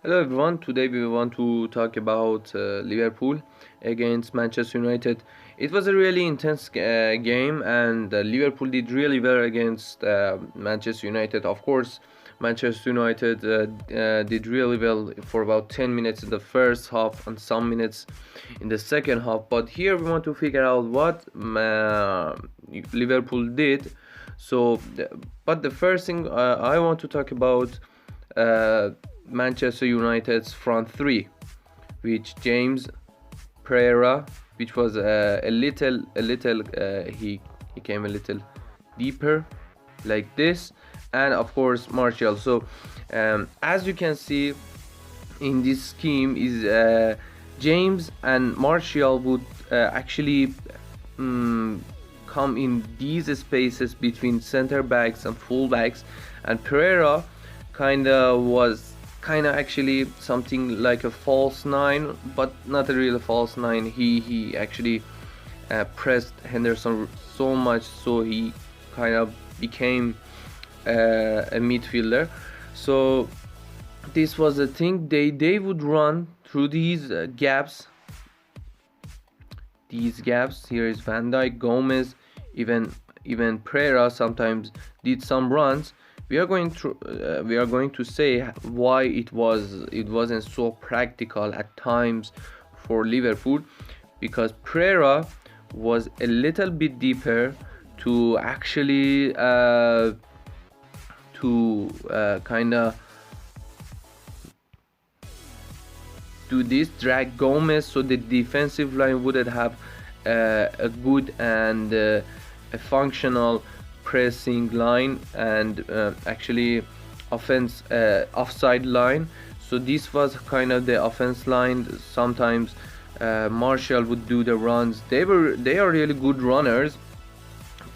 Hello everyone, today we want to talk about Liverpool against Manchester United. It was a really intense game and Liverpool did really well against Manchester United. Of course, Manchester United did really well for about 10 minutes in the first half and some minutes in the second half. But here we want to figure out what Liverpool did. But the first thing I want to talk about uh, Manchester United's front three, which James Pereira, which was he came a little deeper, like this, and of course Martial. So, as you can see in this scheme, is James and Martial would actually come in these spaces between center backs and full backs, and Pereira was actually something like a false nine, but not a real false nine. He actually pressed Henderson so much, so he kind of became a midfielder. So this was the thing. They would run through these gaps. These gaps. Here is Van Dijk, Gomez, even Pereira sometimes did some runs. We are going to say why it wasn't so practical at times for Liverpool, because Pereira was a little bit deeper to actually kind of do this, drag Gomez, so the defensive line wouldn't have a good and a functional pressing line and actually offside line. So this was kind of the offense line. Sometimes Martial would do the runs. They are really good runners,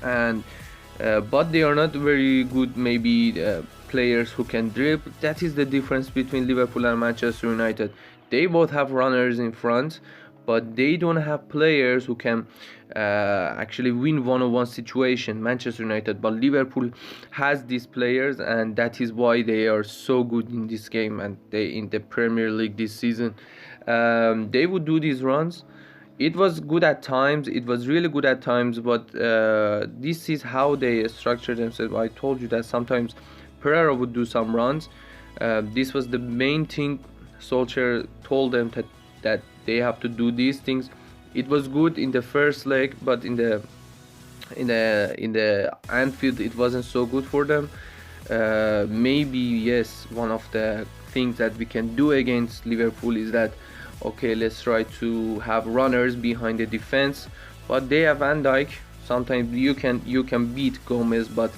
and but they are not very good maybe players who can dribble. That is the difference between Liverpool and Manchester United. They both have runners in front, but they don't have players who can actually win one-on-one situation. Manchester United, but Liverpool has these players, and that is why they are so good in this game and they in the Premier League this season. They would do these runs. It was good at times. It was really good at times, but this is how they structure themselves. I told you that sometimes Pereira would do some runs. This was the main thing. Solskjaer told them that they have to do these things. It was good in the first leg, but in the Anfield it wasn't so good for them. Maybe yes, one of the things that we can do against Liverpool is that okay, let's try to have runners behind the defense, but they have Van Dijk. Sometimes you can beat Gomez, but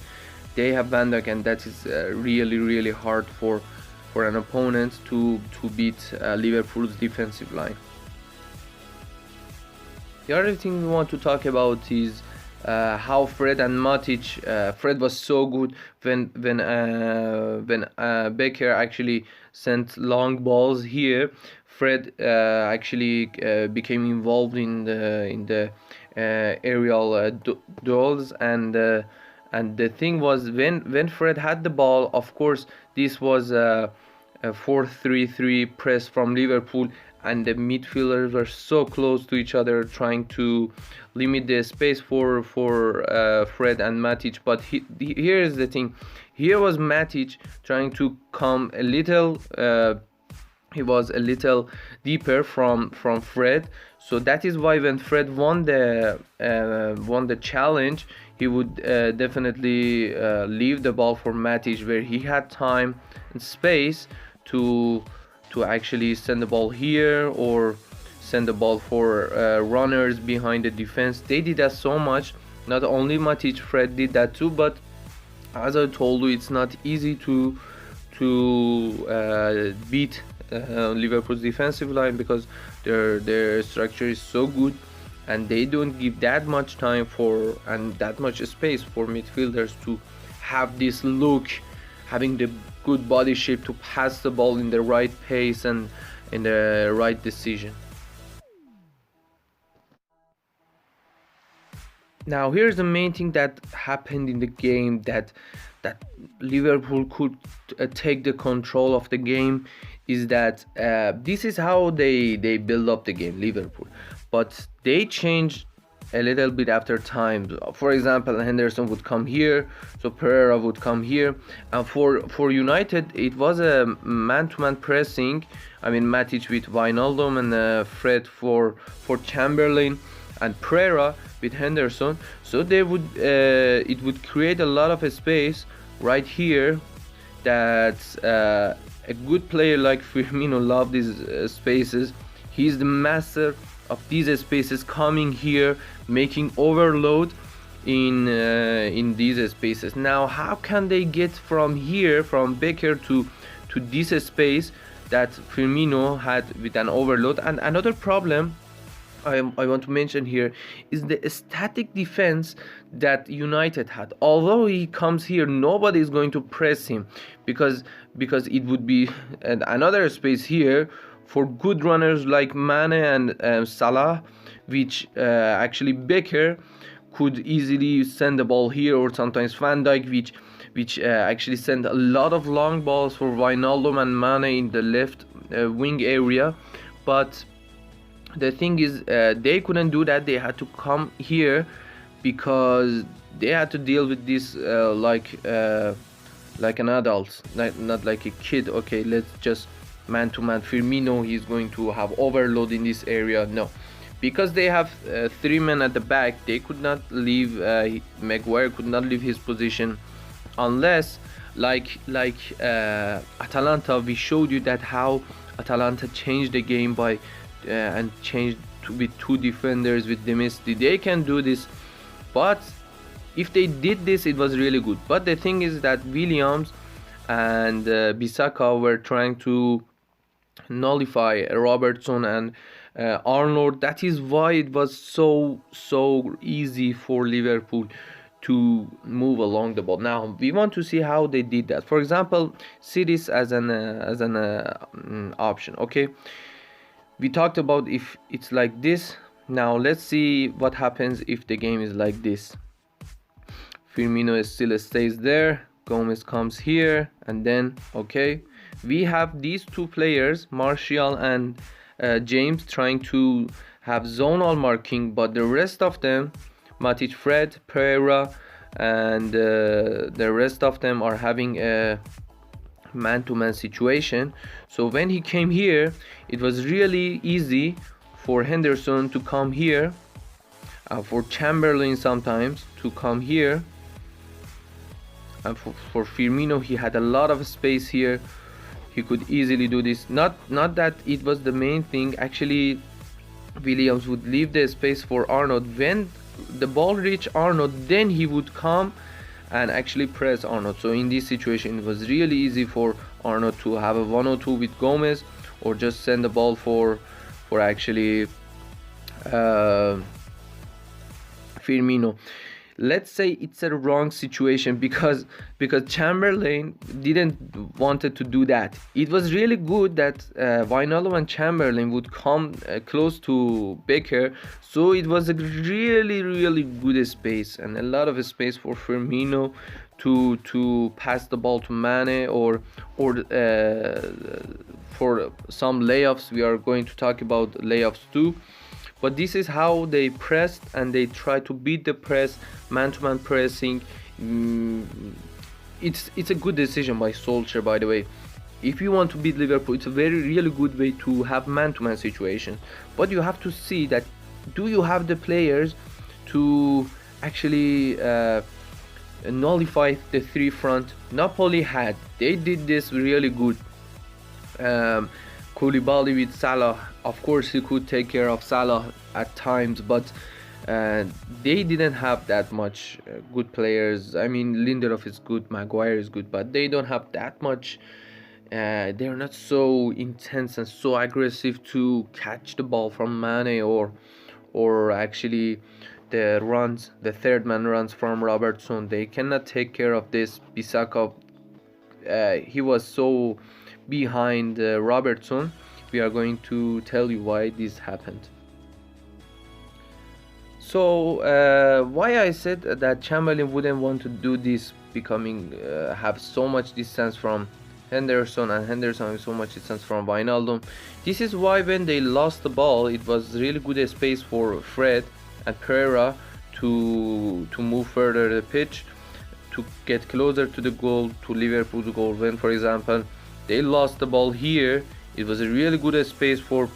they have Van Dijk, and that is really hard for an opponent to beat Liverpool's defensive line. The other thing we want to talk about is how Fred and Matic. Fred was so good when Becker actually sent long balls here. Fred actually became involved in the aerial duels, and the thing was when Fred had the ball, of course this was a 4-3-3 press from Liverpool, and the midfielders were so close to each other trying to limit the space for Fred and Matic. But here is the thing. Here was Matic trying to come a little he was a little deeper from Fred. So that is why when Fred won the challenge, he would definitely leave the ball for Matic, where he had time and space to actually send the ball here or send the ball for runners behind the defense. They did that so much. Not only Matic, Fred did that too. But as I told you, it's not easy to beat Liverpool's defensive line, because their structure is so good, and they don't give that much time for and that much space for midfielders to have this look, having the good body shape to pass the ball in the right pace and in the right decision. Now here's the main thing that happened in the game, that Liverpool could take the control of the game. is that this is how they build up the game, Liverpool, but they change a little bit after time. For example, Henderson would come here, so Pereira would come here, and for United it was a man-to-man pressing. I mean, Matic with Wijnaldum and Fred for Chamberlain, and Pereira with Henderson. So they would it would create a lot of space right here. That a good player like Firmino loves these spaces. He's the master of these spaces, coming here, making overload in these spaces. Now, how can they get from here, from Becker to this space that Firmino had with an overload? And another problem I want to mention here is the static defense that United had. Although he comes here, nobody is going to press him because it would be another space here for good runners like Mane and Salah, which actually Becker could easily send the ball here, or sometimes Van Dijk, which actually send a lot of long balls for Wijnaldum and Mane in the left wing area. But the thing is, they couldn't do that. They had to come here because they had to deal with this like an adult, not like a kid. Okay, let's just man-to-man Firmino, he's going to have overload in this area. No, because they have 3 men at the back, they could not leave. Maguire could not leave his position unless like Atalanta. We showed you that how Atalanta changed the game by and changed with 2 defenders with Demisti. They can do this, but if they did this, it was really good. But the thing is that Williams and Bissaka were trying to nullify Robertson and Arnold. That is why it was so easy for Liverpool to move along the ball. Now we want to see how they did that. For example, see this as an option. Okay, we talked about if it's like this. Now let's see what happens if the game is like this. Firmino still stays there, Gomez comes here, and then okay, we have these 2 players, Martial and James, trying to have zonal marking, but the rest of them, Matic, Fred, Pereira, and the rest of them are having a man-to-man situation. So when he came here, it was really easy for Henderson to come here, for Chamberlain sometimes to come here, and for Firmino, he had a lot of space here. He could easily do this. Not that it was the main thing. Actually, Williams would leave the space for Arnold. When the ball reached Arnold, then he would come and actually press Arnold. So in this situation, it was really easy for Arnold to have a 1-2 with Gomez, or just send the ball for actually Firmino. Let's say it's a wrong situation because Chamberlain didn't wanted to do that. It was really good that Wijnaldum and Chamberlain would come close to Becker, so it was a really good space and a lot of space for Firmino to pass the ball to Mane or for some layups. We are going to talk about layups too. But this is how they pressed, and they try to beat the press, man-to-man pressing. It's a good decision by Solskjaer, by the way. If you want to beat Liverpool, it's a really good way to have man-to-man situation. But you have to see that, do you have the players to actually nullify the 3 front? Napoli had. They did this really good. Koulibaly with Salah, of course he could take care of Salah at times, but they didn't have that much good players. I mean, Lindelof is good, Maguire is good, but they don't have that much. They're not so intense and so aggressive to catch the ball from Mane or actually the third man runs from Robertson. They cannot take care of this. Bissaka, he was so behind Robertson. We are going to tell you why this happened. So why I said that Chamberlain wouldn't want to do this, becoming have so much distance from Henderson, and Henderson is so much distance from Wijnaldum. This is why when they lost the ball, it was really good space for Fred and Pereira to move further the pitch, to get closer to the goal, to Liverpool's goal. When, for example, they lost the ball here, it was a really good space for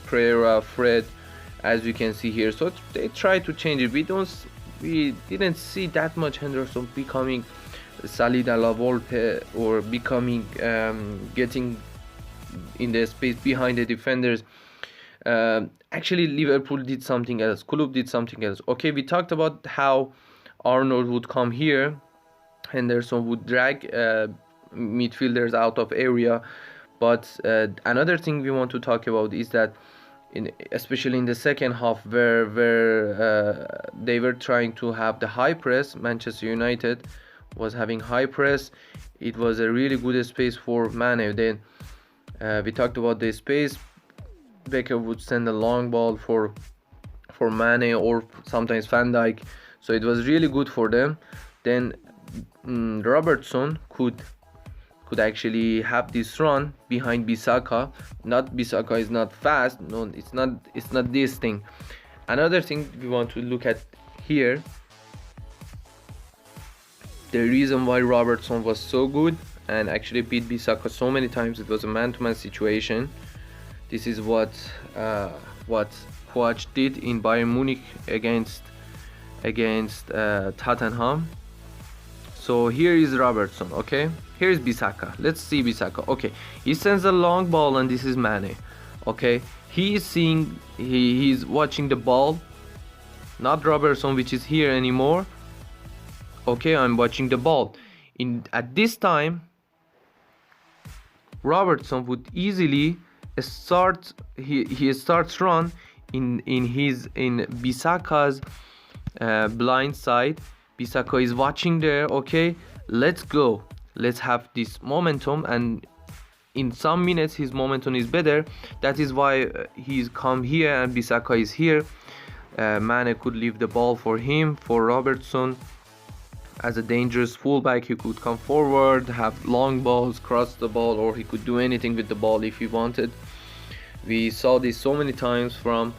Pereira, Fred, as you can see here. So they tried to change it. We didn't see that much Henderson becoming Salida La Volpe or becoming getting in the space behind the defenders. Actually, Liverpool did something else. Klopp did something else. Okay, we talked about how Arnold would come here, Henderson would drag midfielders out of area, but another thing we want to talk about is that especially in the second half, where they were trying to have the high press, Manchester United was having high press. It was a really good space for Mane. Then we talked about the space. Becker would send a long ball for Mane or sometimes Van Dijk, so it was really good for them. Then Robertson could actually have this run behind Bissaka. Not Bissaka is not fast. No, it's not this thing. Another thing we want to look at here, the reason why Robertson was so good and actually beat Bissaka so many times, it was a man-to-man situation. This is what Coach did in Bayern Munich against Tottenham. So here is Robertson, okay? Here is Bissaka. Let's see Bissaka. Okay, he sends a long ball and this is Mane. Okay, he is seeing, he's watching the ball, not Robertson, which is here anymore. Okay, I'm watching the ball. At this time, Robertson would easily start. He starts run in Bissaka's blind side. Bissaka is watching there. Okay, let's go. Let's have this momentum, and in some minutes his momentum is better. That is why he's come here and Bissaka is here. Mane could leave the ball for him, for Robertson. As a dangerous fullback, he could come forward, have long balls, cross the ball, or he could do anything with the ball if he wanted. We saw this so many times from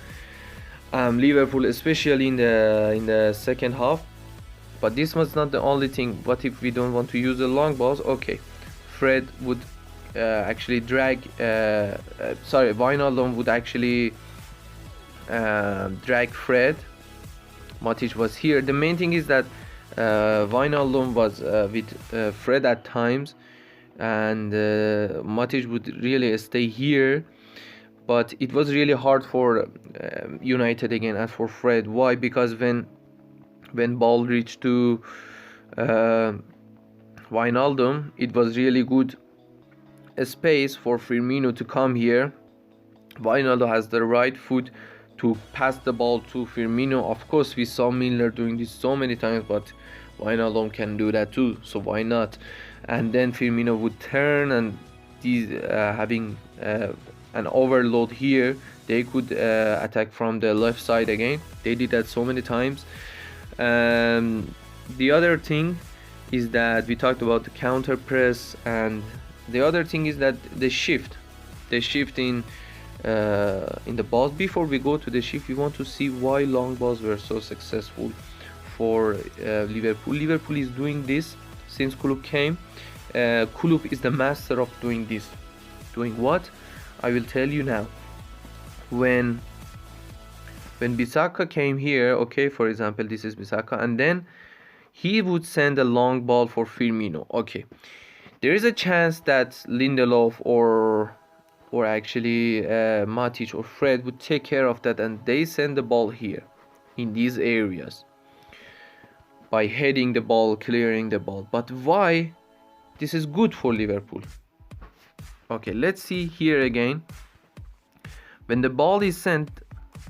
Liverpool, especially in the second half. But this was not the only thing. What if we don't want to use the long balls? Okay, Fred would actually drag. Wijnaldum would actually drag Fred. Matic was here. The main thing is that Wijnaldum was with Fred at times, and Matic would really stay here. But it was really hard for United again and for Fred. Why? Because when ball reached to Wijnaldum, it was really good space for Firmino to come here. Wijnaldum has the right foot to pass the ball to Firmino. Of course, we saw Milner doing this so many times, but Wijnaldum can do that too, so why not? And then Firmino would turn, and these having an overload here, they could attack from the left side again. They did that so many times. The other thing is that we talked about the counter press, and the other thing is that the shift in the balls. Before we go to the shift, we want to see why long balls were so successful for Liverpool. Liverpool is doing this since Klopp came. Klopp is the master of doing this. Doing what? I will tell you now. When Bissaka came here, okay, for example, this is Bissaka, and then he would send a long ball for Firmino. Okay, there is a chance that Lindelof or actually Matic or Fred would take care of that, and they send the ball here in these areas by heading the ball, clearing the ball. But why this is good for Liverpool? Okay, let's see here again. When the ball is sent,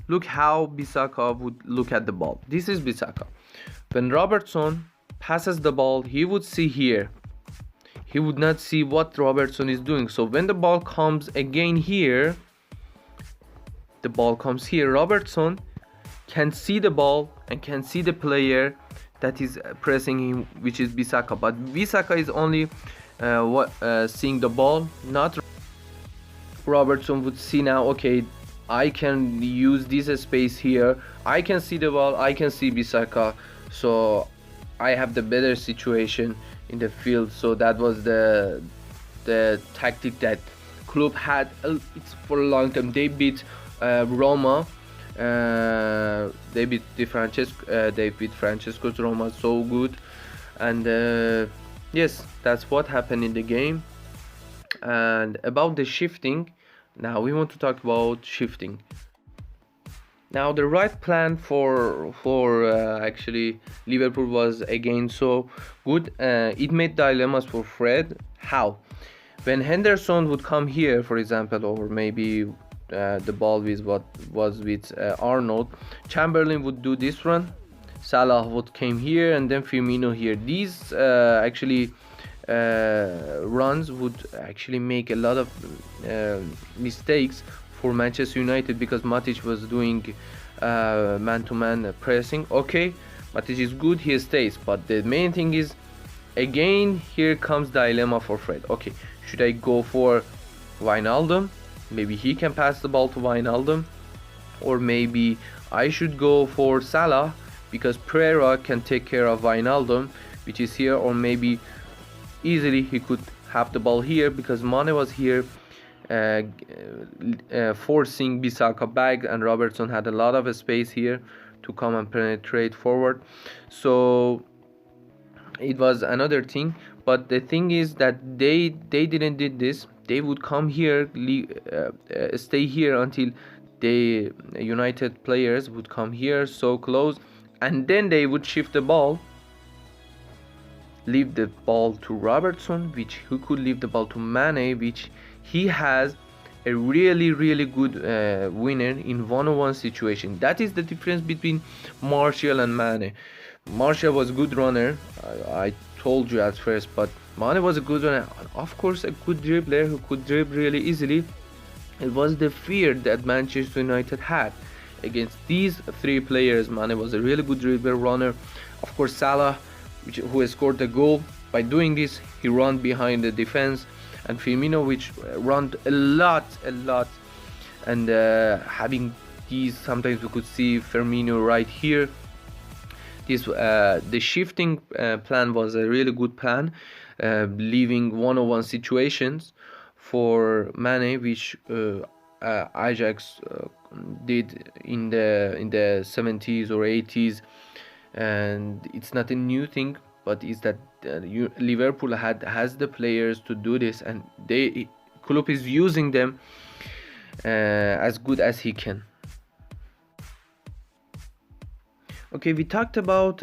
look how Bissaka would look at the ball. This is Bissaka. When Robertson passes the ball, he would see here. He would not see what Robertson is doing. So when the ball comes again here, the ball comes here, Robertson can see the ball and can see the player that is pressing him, which is Bissaka. But Bissaka is only seeing the ball. Not Robertson would see now, okay, I can use this space here, I can see the ball, I can see Bissaka, so I have the better situation in the field. So that was the tactic that Klopp had. It's for a long time. They beat Roma. They beat Francesco's Roma so good, and yes, that's what happened in the game. And about the shifting, now we want to talk about shifting. Now the right plan for actually Liverpool was again so good. It made dilemmas for Fred. How? When Henderson would come here, for example, or maybe the ball was with Arnold, Chamberlain would do this run, Salah would came here, and then Firmino here. These actually runs would actually make a lot of mistakes for Manchester United, because Matic was doing man-to-man pressing. Okay, Matic is good, he stays, but the main thing is, again, here comes dilemma for Fred. Okay, should I go for Wijnaldum? Maybe he can pass the ball to Wijnaldum, or maybe I should go for Salah because Pereira can take care of Wijnaldum, which is here, or maybe easily he could have the ball here because Mane was here forcing Bissaka back, and Robertson had a lot of space here to come and penetrate forward. So it was another thing, but the thing is that they didn't did this. They would come here, stay here until the United players would come here so close, and then they would shift the ball, leave the ball to Robertson, which who could leave the ball to Mane, which he has a really good winner in one-on-one situation. That is the difference between Martial and Mane. Martial was a good runner, I told you at first, but Mane was a good runner, of course a good dribbler who could dribble really easily. It was the fear that Manchester United had against these three players. Mane was a really good dribbler, runner. Of course Salah, who has scored the goal. By doing this, he ran behind the defense, and Firmino, which ran a lot, and having these, sometimes we could see Firmino right here. This the shifting plan was a really good plan, leaving one-on-one situations for Mane, which Ajax did in the 70s or 80s, and it's not a new thing, but is that Liverpool has the players to do this, and Klopp is using them as good as he can. Okay, we talked about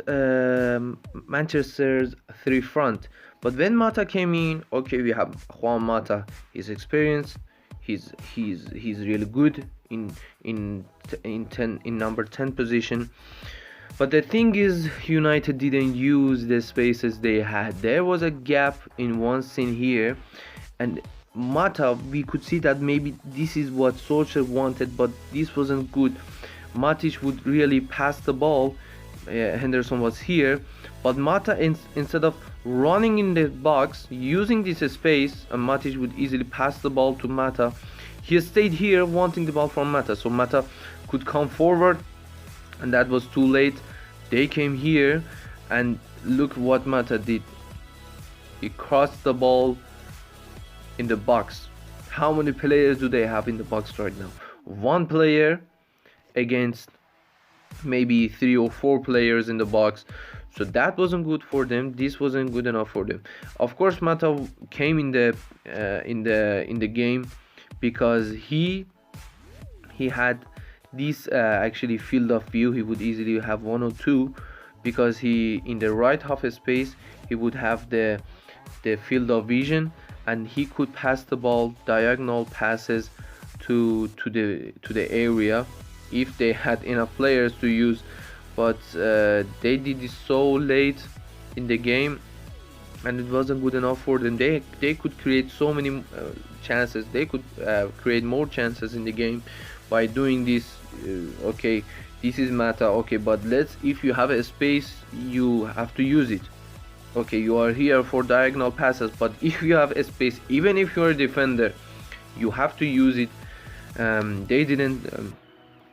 Manchester's three front, but when Mata came in, okay, we have Juan Mata. He's experienced. He's really good in number 10 position. But the thing is, United didn't use the spaces they had. There was a gap in one scene here, and Mata, we could see that maybe this is what Solskjaer wanted, but this wasn't good. Matic would really pass the ball. Henderson was here, but Mata, instead of running in the box, using this space, and Matic would easily pass the ball to Mata. He stayed here wanting the ball from Mata, so Mata could come forward, and that was too late. They came here, and look what Mata did. He crossed the ball in the box. How many players do they have in the box right now? One player against maybe 3 or 4 players in the box. So that wasn't good for them. This wasn't good enough for them. Of course, Mata came in the game because he had this actually field of view. He would easily have 1 or 2, because he, in the right half space, he would have the field of vision, and he could pass the ball, diagonal passes to the area if they had enough players to use. But they did this so late in the game, and it wasn't good enough for them. They could create so many chances. They could create more chances in the game by doing this. Okay, this is Mata. Okay, but if you have a space, you have to use it. Okay, you are here for diagonal passes, but if you have a space, even if you're a defender, you have to use it. They didn't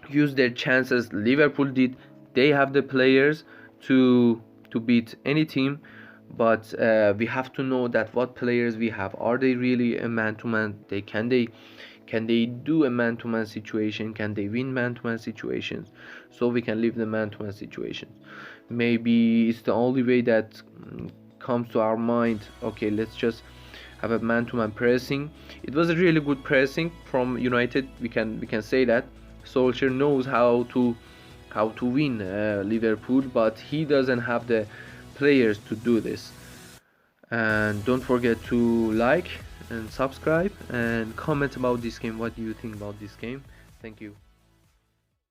use their chances. Liverpool did. They have the players to beat any team, but we have to know that what players we have. Are they really a man-to-man? Can they do a man-to-man situation? Can they win man-to-man situations? So we can leave the man-to-man situations. Maybe it's the only way that comes to our mind. Okay, let's just have a man-to-man pressing. It was a really good pressing from United. We can say that Solskjaer knows how to win Liverpool, but he doesn't have the players to do this. And don't forget to like and subscribe and comment about this game. What do you think about this game? Thank you.